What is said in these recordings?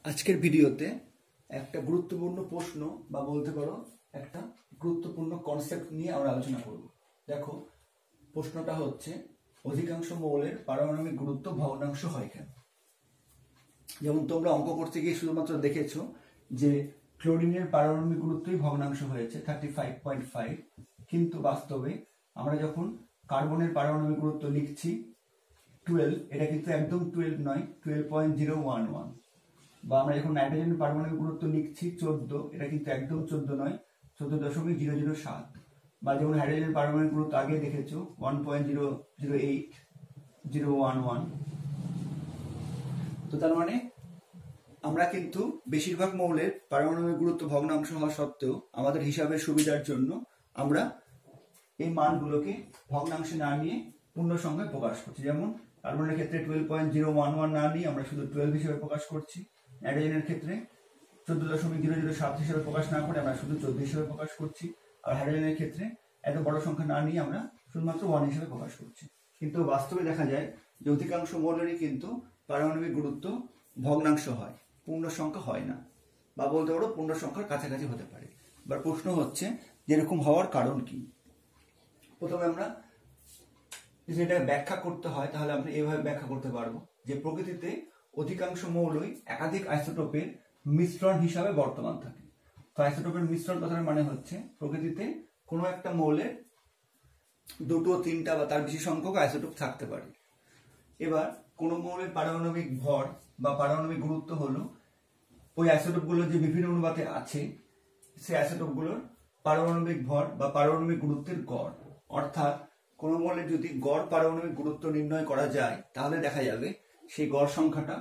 আজকের ভিডিওতে একটা গুরুত্বপূর্ণ প্রশ্ন বা বলতে পারো একটা গুরুত্বপূর্ণ কনসেপ্ট নিয়ে আমরা আলোচনা করব। দেখো, প্রশ্নটা হচ্ছে অধিকাংশ মৌলের পারমাণবিক গুরুত্ব ভগ্নাংশ হয় কেন। যেমন তোমরা অঙ্ক করতে গিয়ে শুধুমাত্র দেখেছো যে ক্লোরিনের পারমাণবিক গুরুত্বই ভগ্নাংশ হয়েছে 35.5, কিন্তু বাস্তবে আমরা যখন কার্বনের পারমাণবিক গুরুত্ব লিখছি 12, এটা কিন্তু একদম 12 নয়, 12.011, বা আমরা যখন নাইট্রোজেনের পারমাণবিক গুরুত্ব লিখছি 14, এটা কিন্তু একদম 14 নয়, 14.007, বা যেমন হাইড্রোজেনের পারমাণবিক গুরুত্ব আগে দেখেছো 1.008011। তো তার মানে আমরা কিন্তু বেশিরভাগ মৌলের পারমাণবিক গুরুত্ব ভগ্নাংশ হওয়া সত্ত্বেও আমাদের হিসাবের সুবিধার জন্য আমরা এই মানগুলোকে ভগ্নাংশে না নিয়ে পূর্ণ সংখ্যায় প্রকাশ করছি। যেমন কার্বনের ক্ষেত্রে 12.011 না নিয়ে আমরা শুধু 12 হিসেবে প্রকাশ করছি। নাইট্রোজেনের ক্ষেত্রে 14.007 হিসেবে প্রকাশ না করে আমরা শুধু 14 হিসেবে প্রকাশ করছি। আর হাইড্রোজেনের ক্ষেত্রে এত বড় সংখ্যা না নিয়ে আমরা শুধুমাত্র 1 হিসেবে প্রকাশ করছি। কিন্তু বাস্তবে দেখা যায় যে অধিকাংশ মৌলেরই কিন্তু পারমাণবিক গুরুত্ব ভগ্নাংশ হয়, পূর্ণ সংখ্যা হয় না, বা বলতে পারো পূর্ণ সংখ্যার কাছাকাছি হতে পারে। এবার প্রশ্ন হচ্ছে যেরকম হওয়ার কারণ কি। প্রথমে আমরা যেটা ব্যাখ্যা করতে হয় তাহলে আমরা এভাবে ব্যাখ্যা করতে পারবো যে প্রকৃতিতে অধিকাংশ মৌলই একাধিক আইসোটোপের মিশ্রণ হিসাবে বর্তমান থাকে। তো আইসোটোপের মিশ্রণ কথার মানে হচ্ছে প্রকৃতিতে কোনো একটা মৌলের 2, 3 বা তার বেশি সংখ্যক আইসোটোপ থাকতে পারে। এবার কোনো মৌলের পারমাণবিক ভর বা পারমাণবিক গুরুত্ব হলো ওই আইসোটোপগুলো যে বিভিন্ন অনুপাতে আছে সেই আইসোটোপগুলোর পারমাণবিক ভর বা পারমাণবিক গুরুত্বের গড়। অর্থাৎ কোনো মৌলের যদি গড় পারমাণবিক গুরুত্ব নির্ণয় করা যায় তাহলে দেখা যাবে সেই গড় সংখ্যাটা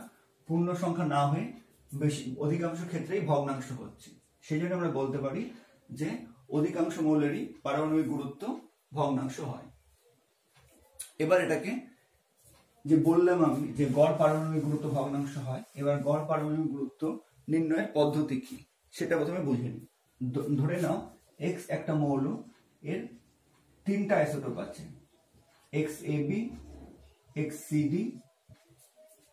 পূর্ণ সংখ্যা না হয়ে অধিকাংশ ক্ষেত্রেই ভগ্নাংশ হচ্ছে। সেই জন্য আমরা বলতে পারি যে অধিকাংশ মৌলেরই পারমাণবিক গুরুত্ব ভগ্নাংশ হয়। এবার এটাকে যে বললাম আমি যে গড় পারমাণবিক গুরুত্ব ভগ্নাংশ হয়, এবার গড় পারমাণবিক গুরুত্ব নির্ণয়ের পদ্ধতি কি সেটা প্রথমে বুঝে নিই। ধরে নাও X একটা মৌল, এর 3টা আইসোটোপ আছে, XAB, XCD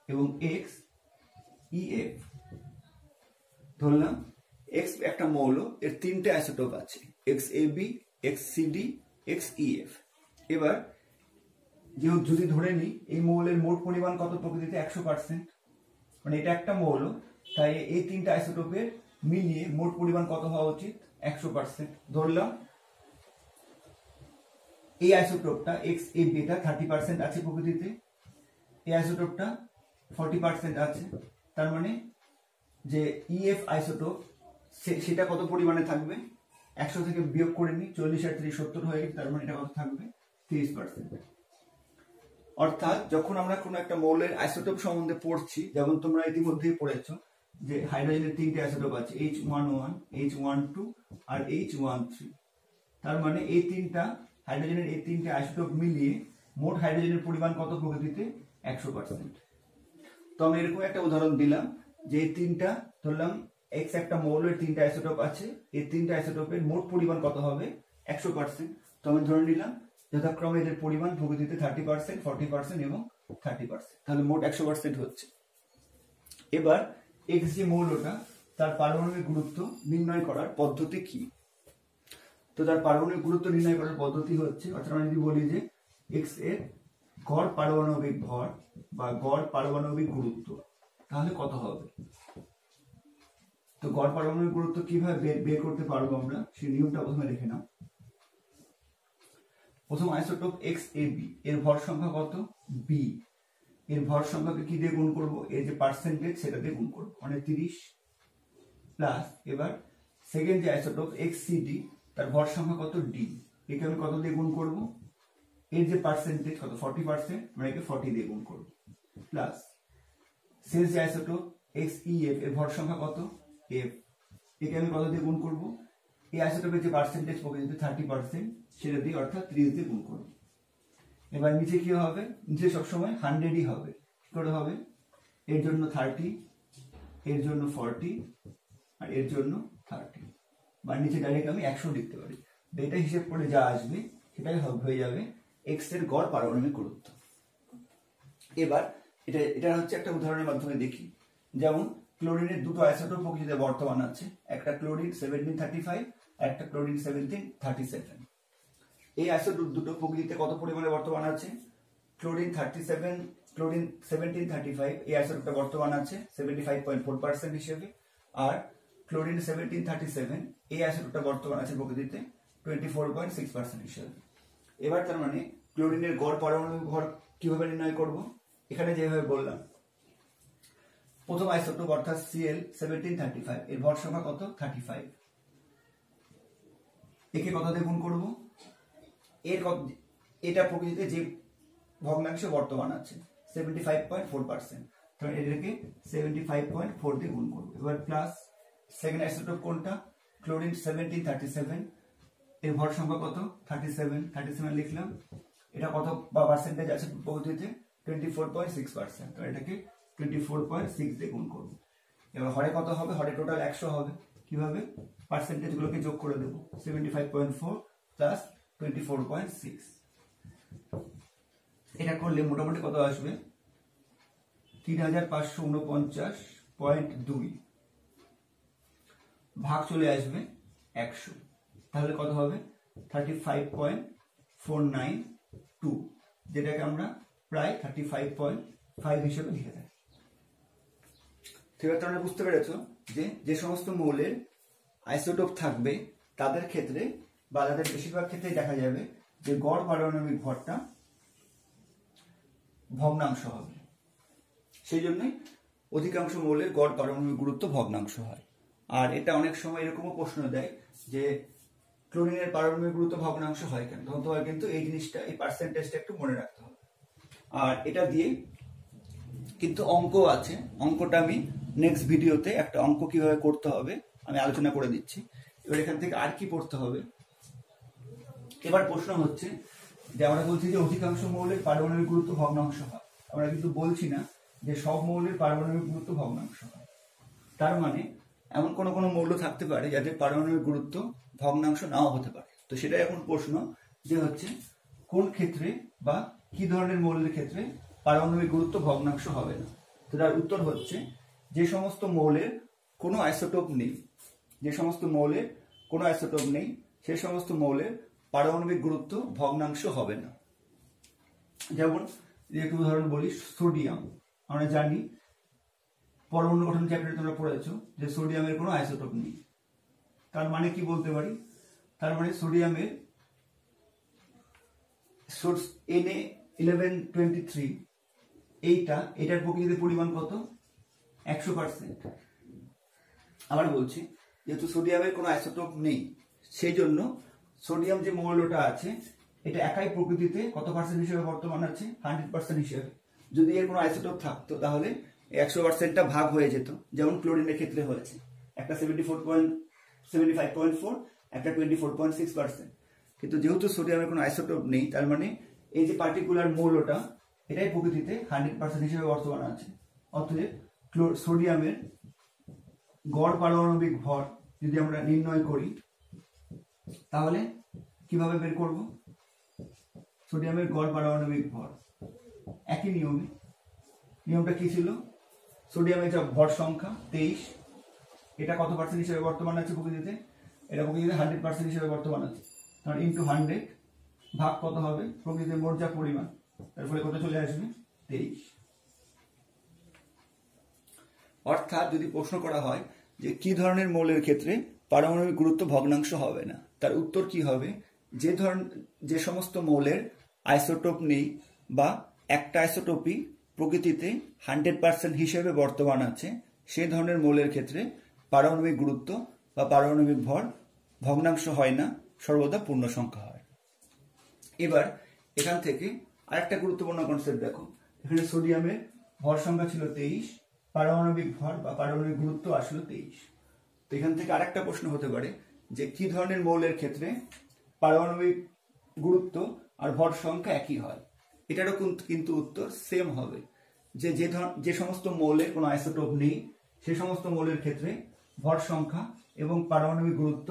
এবং XEF। ধরলাম X একটা মৌল, এর 3টে আইসোটোপ আছে, XAB, XCD, XEF। এবার যদি ধরে নিই এই মৌলের মোট পরিমাণ কত প্রকৃতিতে 100%, মানে এটা একটা মৌল, তাই এই 3টা আইসোটোপের মিলিয়ে মোট পরিমাণ কত হওয়া উচিত 100%। ধরলাম এই আইসোটোপটা XAB টা 30% আছে প্রকৃতিতে, এই আইসোটোপটা 40% আছে। তার মানে যে EF আইসোটোপ সেটা কত পরিমাণে থাকবে, 100 থেকে বিয়োগ করে নিই, 40 আর 30 70 হয়ে গেছে, তার মানে এটা কত থাকবে 30%। অর্থাৎ যখন আমরা কোনো একটা মৌলের আইসোটোপ সম্বন্ধে পড়ছি, যেমন তোমরা ইতিমধ্যেই পড়েছো যে হাইড্রোজেনের 3টে আইসোটোপ আছে, H11, H12 আর H13। তার মানে এই 3টা হাইড্রোজেনের এই 3টে আইসোটোপ মিলিয়ে মোট হাইড্রোজেনের পরিমাণ কত প্রকৃতিতে 100%। তো আমি এরকম একটা উদাহরণ দিলাম যে এই 3টা ধরলাম X একটা মৌলের 3টা আইসোটোপ আছে, এই 3টা আইসোটোপের মোট পরিমাণ কত হবে 100%। তো আমি ধরে নিলাম যথাক্রমে এদের পরিমাণ প্রকৃতিতে 30%, 40% এবং 30%, তাহলে মোট 100% হচ্ছে। এবার X যে মৌলটা তার পারমাণবিক গুরুত্ব নির্ণয় করার পদ্ধতি কি। তো তার পারমাণবিক গুরুত্ব নির্ণয় করার পদ্ধতি হচ্ছে, অর্থাৎ আমরা যদি বলি যে X এর গড় পারমাণবিক ভর বা গড় পারমাণবিক গুরুত্ব তাহলে কত হবে। তো গড় পারমাণবিক গুরুত্ব কিভাবে বের করতে পারবো আমরা সেই নিয়মটা প্রথমে দেখে নাও। প্রথম আইসোটোপ XAB, এর ভর সংখ্যা কত B, এর ভর সংখ্যাকে কি দিয়ে গুণ করব, এর যে পার্সেন্টেজ সেটা দিয়ে গুণ করব, মানে 30 প্লাস। এবার সেকেন্ড যে আইসোটোপ XCD, তার ভর সংখ্যা কত D, একে আমি কত দিয়ে গুণ করব, এর যে পার্সেন্টেজ কত 40%, মানে একে 40 দিয়ে গুণ করব, প্লাস শেষ যে আইসোটোপ XEF, এর ভর সংখ্যা কত F, একে আমি কত দিয়ে গুণ করব, এই আইসোটোপের যে পার্সেন্টেজ প্রকৃতিতে 30% সেটা দিয়ে, অর্থাৎ 30 দিয়ে গুণ করব। এবার নিচে কি হবে, নিচে সবসময় 100ই হবে। কি করে হবে, এর জন্য 30, এর জন্য 40 আর এর জন্য 30, বা নিচে ডাইরেক্ট আমি 100 লিখতে পারি। এটা হিসেব করে যা আসবে সেটাই হয়ে যাবে X এর গড় পারমাণবিক গুরুত্ব। এবার এটা হচ্ছে একটা উদাহরণের মাধ্যমে দেখি। যেমন ক্লোরিনের দুটো আইসোটোপ প্রকৃতিতে বর্তমান আছে, একটা ক্লোরিন 1735 আর একটা ক্লোরিন 1737। এই আইসোটোপ দুটো প্রকৃতিতে কত পরিমাণে বর্তমান আছে? ক্লোরিন 1735 এই আইসোটোপটা বর্তমান আছে 75.4% হিসেবে, আর ক্লোরিন 1737 এই আইসোটোপটা বর্তমান আছে প্রকৃতিতে 24.6% হিসেবে। এবার তার মানে ক্লোরিনের গড় পারমাণবিক ভর কিভাবে নির্ণয় করব? এখানে যেভাবে বললাম, প্রথম আইসোটোপ অর্থাৎ Cl1735 এর ভর সংখ্যা কত? 35। একে কত দিয়ে গুণ করব? এটা প্রকৃতিতে যে ভগ্নাংশে বর্তমান আছে 75.4%, তাহলে এটাকে 75.4 দিয়ে গুণ করব। এবার প্লাস সেকেন্ড আইসোটোপ কোনটা? ক্লোরিন 1737 এর ভর সংখ্যা কত? 37 লিখলাম। এটা কত বা পার্সেন্টেজ আছে প্রকৃতিতে? 24.6%, তো এটাকে 24.6 দিয়ে গুণ করব। এবার হরে কত হবে? হরে টোটাল 100 হবে। কিভাবে? পার্সেন্টেজ গুলোকে যোগ করে দেব, 75.4 প্লাস 24.6। এটা করলে মোটামুটি কত আসবে? 3549.2 ভাগ চলে আসবে 100, তাহলে কত হবে? 35.492, যেটাকে আমরা প্রায় 35.5 হিসেবে লিখে থাকি। ঠিক আছে, তোমরা বুঝতে পেরেছো যে যে সমস্ত মৌলের আইসোটোপ থাকবে তাদের ক্ষেত্রে বা তাদের বেশিরভাগ ক্ষেত্রে দেখা যাবে যে গড় পারমাণবিক ভরটা ভগ্নাংশ হবে। সেই জন্যই অধিকাংশ মৌলের গড় পারমাণবিক গুরুত্ব ভগ্নাংশ হয়। আর এটা অনেক সময় এরকমও প্রশ্ন দেয় যে ক্লোরিনের পারমাণবিক গুরুত্ব ভগ্নাংশ হয় কেন? তখন তোমার কিন্তু এই জিনিসটা, এই পার্সেন্টেজটা একটু মনে রাখতে হবে। আর এটা দিয়ে কিন্তু অঙ্ক আছে, অঙ্কটা আমি নেক্সট ভিডিওতে একটা অঙ্ক কিভাবে করতে হবে আমি আলোচনা করে দিচ্ছি। এবার এখান থেকে আর কি পড়তে হবে? এবার প্রশ্ন হচ্ছে যে আমরা বলছি যে অধিকাংশ মৌলের পারমাণবিক গুরুত্ব ভগ্নাংশ হয়, আমরা কিন্তু বলছি না যে সব মৌলের পারমাণবিক গুরুত্ব ভগ্নাংশ হয়। তার মানে এমন কোনো কোনো মৌল থাকতে পারে যাদের পারমাণবিক গুরুত্ব ভগ্নাংশ নাও হতে পারে। তো সেটাই এখন প্রশ্ন যে হচ্ছে কোন ক্ষেত্রে বা কি ধরনের মৌলের ক্ষেত্রে পারমাণবিক গুরুত্ব ভগ্নাংশ হবে না। তো তার উত্তর হচ্ছে যে সমস্ত মৌলের কোনো আইসোটোপ নেই, যে সমস্ত মৌলের কোনো আইসোটোপ নেই সেই সমস্ত মৌলের পারমাণবিক গুরুত্ব ভগ্নাংশ হবে না। যেমন একটু উদাহরণ বলি, সোডিয়াম। আমরা জানি পরমাণু গঠন চ্যাপ্টারে তোমরা পড়েছো যে সোডিয়ামের কোনো আইসোটোপ নেই। তার মানে কি বলতে পারি? তার মানে সোডিয়ামের Na1123 এটার প্রকৃতিতে পরিমাণ কত? 100%। আবার বলছি, যেহেতু সোডিয়ামের কোনো আইসোটোপ নেই সেই জন্য সোডিয়াম যে মৌলটা আছে এটা একাই প্রকৃতিতে কত পার্সেন্ট হিসেবে বর্তমান আছে? 100% হিসেবে। যদি এর কোনো আইসোটোপ থাকতো তাহলে 100%টা ভাগ হয়ে যেত, যেমন ক্লোরিনের ক্ষেত্রে হয়েছে, একটা 75.4 একটা 24.6%। কিন্তু যেহেতু সোডিয়ামের কোনো আইসোটোপ নেই তার মানে এই যে পার্টিকুলার মৌলটা এটাই প্রকৃতিতে 100% হিসেবে বর্তমান আছে। অতএব সোডিয়ামের গড় পারমাণবিক ভর যদি আমরা নির্ণয় করি তাহলে কিভাবে বের করব? সোডিয়ামের গড় পারমাণবিক ভর একই নিয়মে। নিয়মটা কি ছিল? সোডিয়ামের যা ভর সংখ্যা 23, এটা কত পার্সেন্ট হিসেবে বর্তমান আছে প্রকৃতিতে? এটা প্রকৃতিতে 100% হিসেবে বর্তমান আছে। তাহলে ইন্টু 100 ভাগ কত হবে? প্রকৃতিতে মোট যা পরিমাণ, তার ফলে কত চলে আসবে? 23। অর্থাৎ যদি প্রশ্ন করা হয় যে কি ধরনের মৌলের ক্ষেত্রে পারমাণবিক গুরুত্ব ভগ্নাংশ হবে না, তার উত্তর কি হবে? যে সমস্ত মৌলের আইসোটোপ নেই বা একটা আইসোটোপই প্রকৃতিতে 100% হিসেবে বর্তমান আছে সেই ধরনের মৌলের ক্ষেত্রে পারমাণবিক গুরুত্ব বা পারমাণবিক ভর ভগ্নাংশ হয় না, সর্বদা পূর্ণ সংখ্যা হয়। এবার এখান থেকে আরেকটা গুরুত্বপূর্ণ কনসেপ্ট দেখো, এখানে সোডিয়ামের ভর সংখ্যা ছিল 23, পারমাণবিক ভর বা পারমাণবিক গুরুত্ব আসলে 23। তো এখান থেকে আরেকটা প্রশ্ন হতে পারে যে কি ধরনের মৌলের ক্ষেত্রে পারমাণবিক গুরুত্ব আর ভর সংখ্যা একই হয়? এটারও কিন্তু উত্তর সেম হবে, যে সমস্ত মৌলের কোনো আইসোটোপ নেই সে সমস্ত মৌলের ক্ষেত্রে ভর সংখ্যা এবং পারমাণবিক গুরুত্ব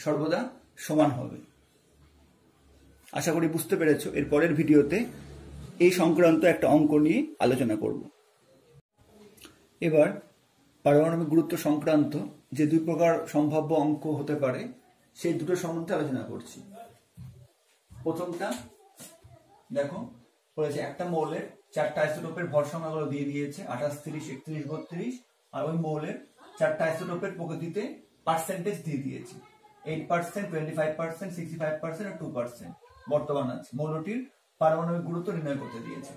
সর্বদা সমান হবে। আশা করি বুঝতে পেরেছো। এর পরের ভিডিওতে এই সংক্রান্ত একটা অঙ্ক নিয়ে আলোচনা করব। এবার পারমাণবিক গুরুত্ব সংক্রান্ত যে দুই প্রকার সম্ভাব্য অঙ্ক হতে পারে সেই দুটো সম্বন্ধে আলোচনা করছি। প্রথমটা দেখো বলেছে একটা মৌলের 4টা আইসোটোপের ভর সংখ্যাগুলো দিয়ে দিয়েছে 28, 30, 31, 32, আর ওই মৌলের 4টা আইসোটোপের প্রকৃতিতে পার্সেন্টেজ দিয়ে দিয়েছে 8%, 25%, 65% আর 2% বর্তমান আছে। মৌলটির পারমাণবিক গুরুত্ব নির্ণয় করতে দিয়েছে।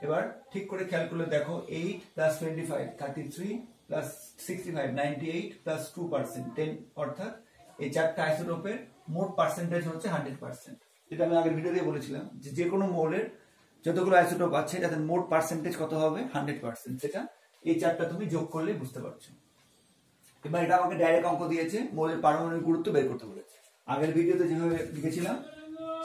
এবার ঠিক করে খেয়াল করলে দেখো 8 + 25 33 + 65 98 + 2% 10, অর্থাৎ এই 4টা আইসোটোপের মোট পার্সেন্টেজ হচ্ছে 100%। যেটা আমি আগের ভিডিওতে বলেছিলাম যে কোনো মৌলের যতগুলো আইসোটোপ আছে তাদের মোট পার্সেন্টেজ কত হবে 100%। সেটা এই 4টা তুমি যোগ করলে বুঝতে পারছো। এবার এটা আমাকে ডাইরেক্ট অঙ্ক দিয়েছে, মৌলের পারমাণবিক গুরুত্ব বের করতে বলেছে। আগের ভিডিওতে যেভাবে লিখেছিলাম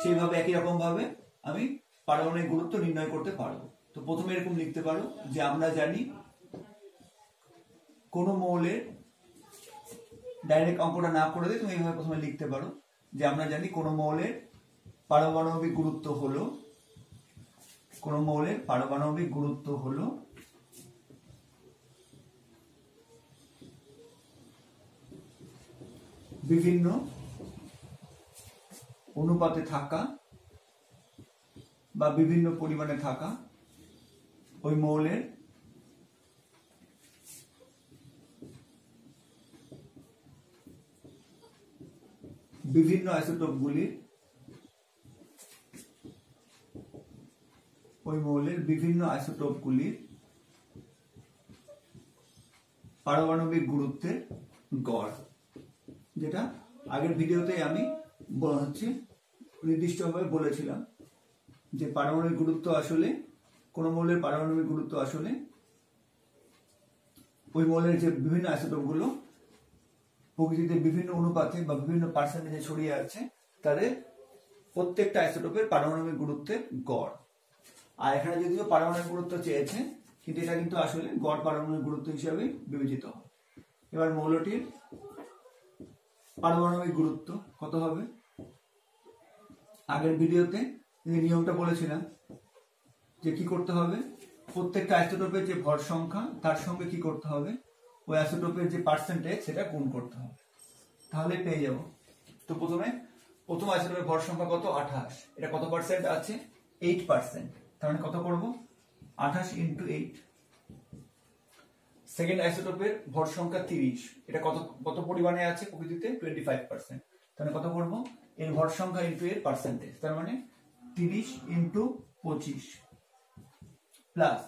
সেইভাবে একই রকম ভাবে আমি পারমাণবিক গুরুত্ব নির্ণয় করতে পারবো। তো প্রথমে এরকম লিখতে পারো যে আমরা জানি কোন মৌলের, ডাইরেক্ট অঙ্কটা না করে দিয়ে তুমি এইভাবে প্রথমে লিখতে পারো যে আমরা জানি কোন মৌলের পারমাণবিক গুরুত্ব হলো, কোন মৌলের পারমাণবিক গুরুত্ব হলো বিভিন্ন অনুপাতে থাকা বা বিভিন্ন পরিমাণে থাকা ওই মৌলের বিভিন্ন আইসোটোপগুলির, ওই মৌলের বিভিন্ন আইসোটোপগুলির পারমাণবিক গুরুত্বের গড়। যেটা আগের ভিডিওতে আমি নির্দিষ্টভাবে বলেছিলাম যে পারমাণবিক গুরুত্ব আসলে কোন মৌলের পারমাণবিক গুরুত্ব আসলে ওই মৌলের যে বিভিন্ন আইসোটোপগুলো প্রকৃতিতে বিভিন্ন অনুপাতে বা বিভিন্ন পার্সেন্টেজে ছড়িয়ে আছে তাদের প্রত্যেকটা আইসোটোপের পারমাণবিক গুরুত্বের গড়। আর এখানে যদিও পারমাণবিক গুরুত্ব চেয়েছে কিন্তু এটা কিন্তু আসলে গড় পারমাণবিক গুরুত্ব হিসাবে বিবেচিত হয়। এবার মৌলটির পারমাণবিক গুরুত্ব কত হবে? আগের ভিডিওতে যে নিয়মটা বলেছিলাম যে কি করতে হবে, প্রত্যেকটা আইসোটোপের যে ভর সংখ্যা তার সঙ্গে কি করতে হবে, ওই আইসোটোপের যে পার্সেন্টেজ সেটা গুণ করতে হবে, তাহলে পেয়ে যাব। তো প্রথম আইসোটোপের ভর সংখ্যা কত 28, এটা কত পার্সেন্ট আছে 8%, তার মানে কত করব 28 × 8। সেকেন্ড আইসোটোপের ভর সংখ্যা 30, এটা কত পরিমাণে আছে প্রকৃতিতে 25%, তাহলে কত করব এর ভর সংখ্যা ইনটু এর পার্সেন্টেজ, তার মানে 30 × 25 প্লাস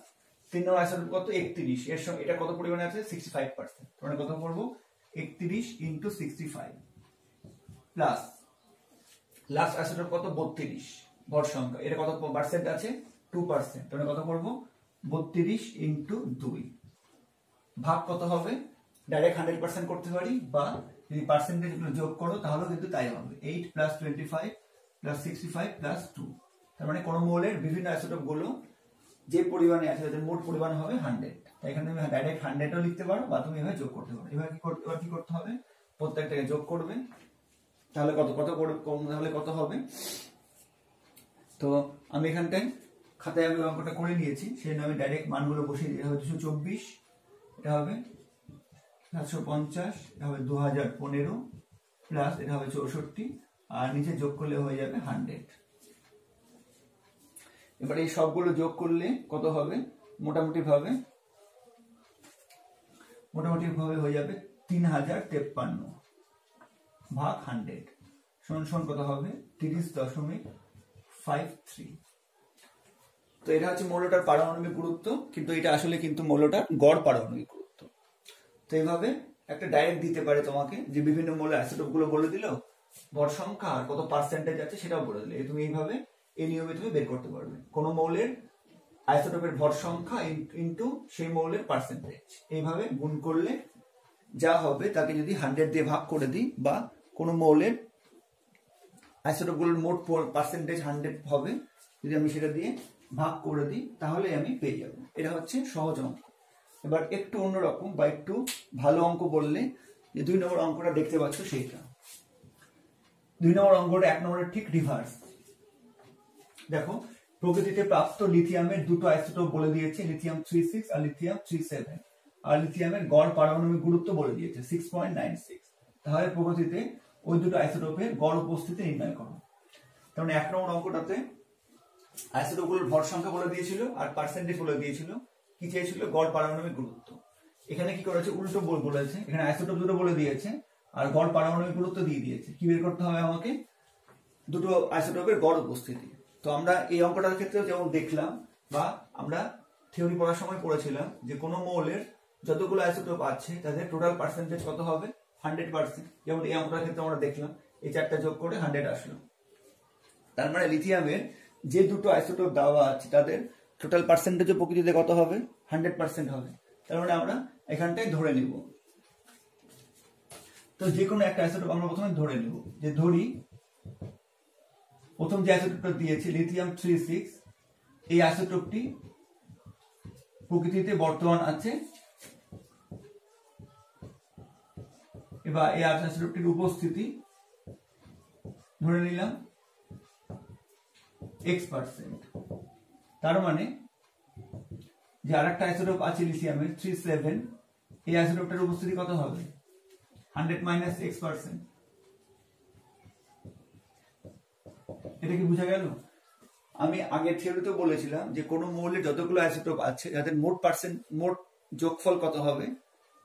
3 নম্বর আইসোটোপ কত 31, এর সঙ্গে এটা কত পরিমাণে আছে 65%, তার মানে কত করব 31 × 65 প্লাস লাস্ট আইসোটোপ কত 32 ভর সংখ্যা, এটা কত পার্সেন্ট আছে 2%, তাহলে কত করব 32 × 2 ভাগ কত হবে, ডাইরেক্ট 100% করতে পারি বা যদি পার্সেন্টেজ গুলো যোগ করো তাহলেও কিন্তু তাই হবে 8 + 25 + 65 + 2, তার মানে কোন মৌলের বিভিন্ন আইসোটোপ গুলো যে পরিমাণে আছে তাদের মোট পরিমাণ হবে 100। এখানে তুমি ডাইরেক্ট 100ও লিখতে পারো বা তুমি এভাবে যোগ করতে পারো। এবার কি করতে হবে, প্রত্যেকটাকে যোগ করবে, তাহলে কত হবে। তো আমি এখানটায় খাতায় আমি অঙ্কটা করে নিয়েছি, সেই জন্য আমি ডাইরেক্ট মানগুলো বসিয়ে দিই। এটা হবে 224, এটা হবে 750, এটা হবে 2015 প্লাস এটা হবে 64, আর নিচে যোগ করলে হয়ে যাবে 100। এবার এই সবগুলো যোগ করলে কত হবে, মোটামুটি ভাবে হয়ে যাবে 3053 ভাগ 100 সমান কত হবে 30.53। তো এটা হচ্ছে মৌলটার পারমাণবিক গুরুত্ব, কিন্তু এটা আসলে কিন্তু মৌলটার গড় পারমাণবিক গুরুত্ব। তো এইভাবে একটা ডাইরেক্ট দিতে পারে তোমাকে যে বিভিন্ন মৌলের আইসোটোপ গুলো বলে দিল, ভর সংখ্যা আর কত পার্সেন্টেজ আছে সেটাও বলে দিলে, তুমি এইভাবে এই নিয়মে তুমি বের করতে পারবে কোন মৌলের আইসোটোপের ভর সংখ্যা ইনটু সেই মৌলের পার্সেন্টেজ। এইভাবে গুণ করলে যা হবে তাকে যদি 100 দিয়ে ভাগ করে দিই বা কোন মৌলের আইসোটোপগুলোর মোট পার্সেন্টেজ 100 হবে, যদি আমি সেটা দিয়ে ভাগ করে দিই তাহলে আমি পেয়ে যাব। এটা হচ্ছে সহজ অঙ্ক। এবার একটু অন্যরকম বা একটু ভালো অঙ্ক বললে যে 2 নম্বর অঙ্কটা দেখতে পাচ্ছ সেইটা। 2 নম্বর অঙ্কটা 1 নম্বরের ঠিক রিভার্স। দেখো প্রকৃতিতে প্রাপ্ত লিথিয়ামের দুটো আইসোটোপ বলে দিয়েছে, লিথিয়াম 36 আর লিথিয়াম 37, আর লিথিয়ামের গড় পারমাণবিক গুরুত্ব বলে দিয়েছে 6.96। তাহলে প্রকৃতিতে ওই দুটো আইসোটোপের গড় উপস্থিতি নির্ণয় করো। তার মানে 1 নম্বর অঙ্কটাতে আইসোটোপগুলোর ভর সংখ্যা বলে দিয়েছিল আর পার্সেন্টেজ বলে দিয়েছিল, কি চেয়েছিল গড় পারমাণবিক গুরুত্ব। এখানে কি করেছে উল্টো বলেছে, এখানে আইসোটোপ দুটো বলে দিয়েছে আর গড় পারমাণবিক গুরুত্ব দিয়ে দিয়েছে। কি বের করতে হবে আমাকে, দুটো আইসোটোপের গড় উপস্থিতি। তো আমরা এই অঙ্কটার ক্ষেত্রে যেমন দেখলাম বা আমরা থিওরি পড়ার সময় পড়েছিলাম যে কোনো মৌলের যতগুলো আইসোটোপ আছে তাদের টোটাল পার্সেন্টেজ কত হবে 100%। যেমন এই অঙ্কটার ক্ষেত্রে আমরা দেখলাম এই চারটা যোগ করে 100 আসলো। তার মানে লিথিয়ামের যে দুটো আইসোটোপ দেওয়া আছে তাদের টোটাল পার্সেন্টেজ প্রকৃতিতে কত হবে 100% হবে। তার মানে আমরা এখানটায় ধরে নিব। তো যে কোনো একটা আইসোটোপ আমরা প্রথমে ধরে নিব, যে ধরি প্রথম যে আইসোটোপটা দিয়েছে লিথিয়াম 36, এই আইসোটোপটি প্রকৃতিতে বর্তমান আছে। এবার এই আইসোটোপটির উপস্থিতি ধরে নিলাম x%। তার মানে যে আরেকটা আইসোটোপ আছে লিথিয়ামের 37, এই আইসোটোপটার উপস্থিতি কত হবে 100 - x%। এটা কি বোঝা গেল? আমি আগের থিওরিতে বলেছিলাম যে কোন মৌলের যতগুলো আইসোটোপ আছে তাদের মোট যোগফল কত হবে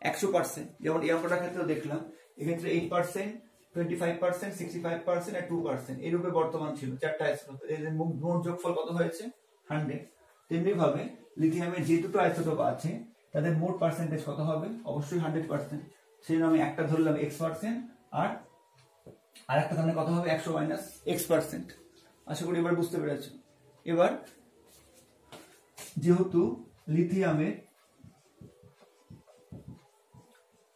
100%। যেমন এই অঙ্কটার ক্ষেত্রে দেখলাম এক্ষেত্রে 8%, 25%, 65% আর 2% এই রূপে বর্তমান ছিল চারটা আইসোটোপ, এদের মোট যোগফল কত হয়েছে 100। তেমনি ভাবে লিথিয়ামের যে দুটো আইসোটোপ আছে তাদের মোট পার্সেন্টেজ কত হবে অবশ্যই 100%। সেই জন্য আমি একটা ধরলাম x% আর আরেকটা ধরলে কত হবে 100 - x%। আশা করি এবার বুঝতে পেরেছো। এবার যেহেতু লিথিয়ামের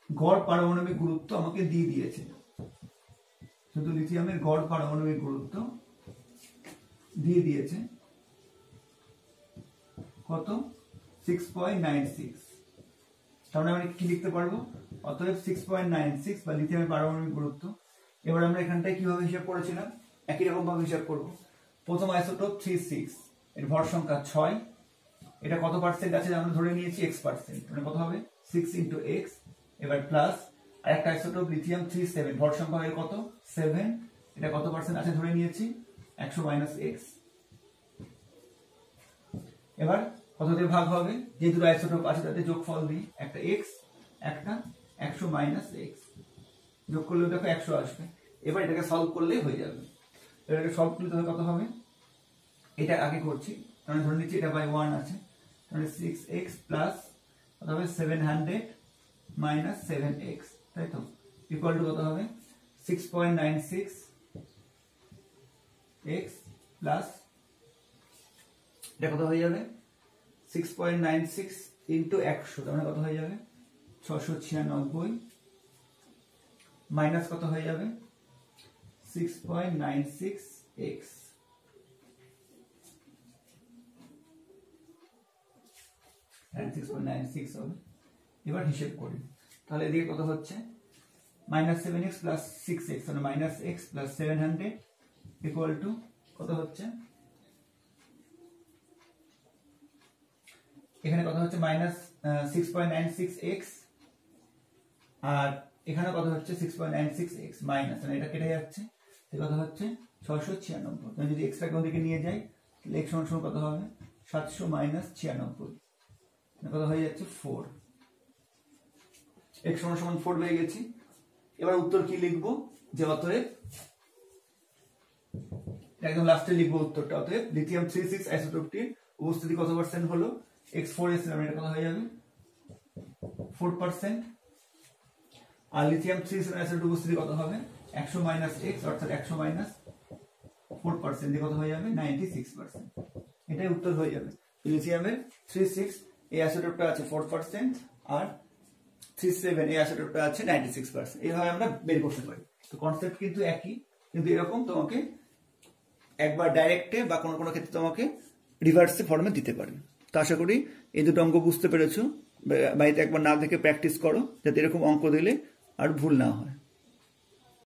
গড় পারমাণবিক গুরুত্ব আমাকে দিয়ে দিয়েছে, শুধু লিথিয়ামের গড় পারমাণবিক গুরুত্ব দিয়ে দিয়েছে কত 6.96। তাহলে আমরা কি লিখতে পারবো, অতএব 6.96 বা লিথিয়ামের পারমাণবিক গুরুত্ব। এবার আমরা এখানটায় কিভাবে হিসাব করেছিলাম একই রকম ভাবে হিসাব করব। প্রথম আইসোটোপ 36, এর ভর সংখ্যা 6, এটা কত পার্সেন্ট আছে আমরা ধরে নিয়েছি x%, মানে কত হবে 6 × x। এবার প্লাস আরেকটা আইসোটোপ লিথিয়াম 37, ভর সংখ্যা এর কত 7, এটা কত পার্সেন্ট আছে ধরে নিয়েছি 100 - x। এবার কত দিয়ে ভাগ হবে, যে দুটো আইসোটোপ আছে তাদের যোগফল দিই, একটা x একটা 100 - x, যোগ করলে দেখো 100 আসবে। এবার এটাকে সলভ করলেই হয়ে যাবে। এটাকে সলভ করলে তাহলে কত হবে, এটা আগে করছি তাহলে ধরে নিচ্ছি এটা বাই 1 আছে, তাহলে 6x প্লাস কত হবে 700 - 7x, তাই তো ইকুয়াল টু কত হবে 6.96 x প্লাস এটা কত হয়ে যাবে 6.96 ইন্টু 100, তার মানে কত হয়ে যাবে 696 মাইনাস কত হয়ে যাবে 6.96x। and 6.96 হবে। এবার হিসেব করি, তাহলে এদিকে কত হচ্ছে -7x প্লাস 6x, মানে -x প্লাস 700 ইকুয়াল টু কত হচ্ছে, এখানে কত হচ্ছে -6.96x আর এখানে কত হচ্ছে 6.96x মাইনাস, মানে এটা কেটে যাচ্ছে, কত হচ্ছে 696। আমি যদি এক্সট্রা কোন দিকে নিয়ে যাই তাহলে x সমান কত হবে 700 - 96, কত হয়ে যাচ্ছে 4। x সমান 4 পেয়ে গেছি। এবার উত্তর কি লিখবো, যে অতএব একদম লাস্টে লিখবো উত্তরটা, অতএব লিথিয়াম 36 আইসোটোপটির উপস্থিতি কত পার্সেন্ট হলো x4 এর, এটা কত হয়ে যাবে 4%। আর লিথিয়াম 37 আইসোটোপের উপস্থিতি কত হবে 100 - x, অর্থাৎ 100 - 4% দিয়ে কত হয়ে যাবে 96%। এটাই উত্তর হয়ে যাবে। লিথিয়ামের 36 এই আইসোটোপটা আছে 4% আর 37 এই আইসোটোপটা আছে 96%। এইভাবে আমরা বের করতে পারি। তো কনসেপ্ট কিন্তু একই, কিন্তু এরকম তোমাকে একবার ডাইরেক্টে বা কোনো কোনো ক্ষেত্রে তোমাকে রিভার্সে ফর্মে দিতে পারে। তো আশা করি এই দুটো অঙ্ক বুঝতে পেরেছো। বাড়িতে একবার না দেখে প্র্যাকটিস করো, যাতে এরকম অঙ্ক দিলে আর ভুল না হয়।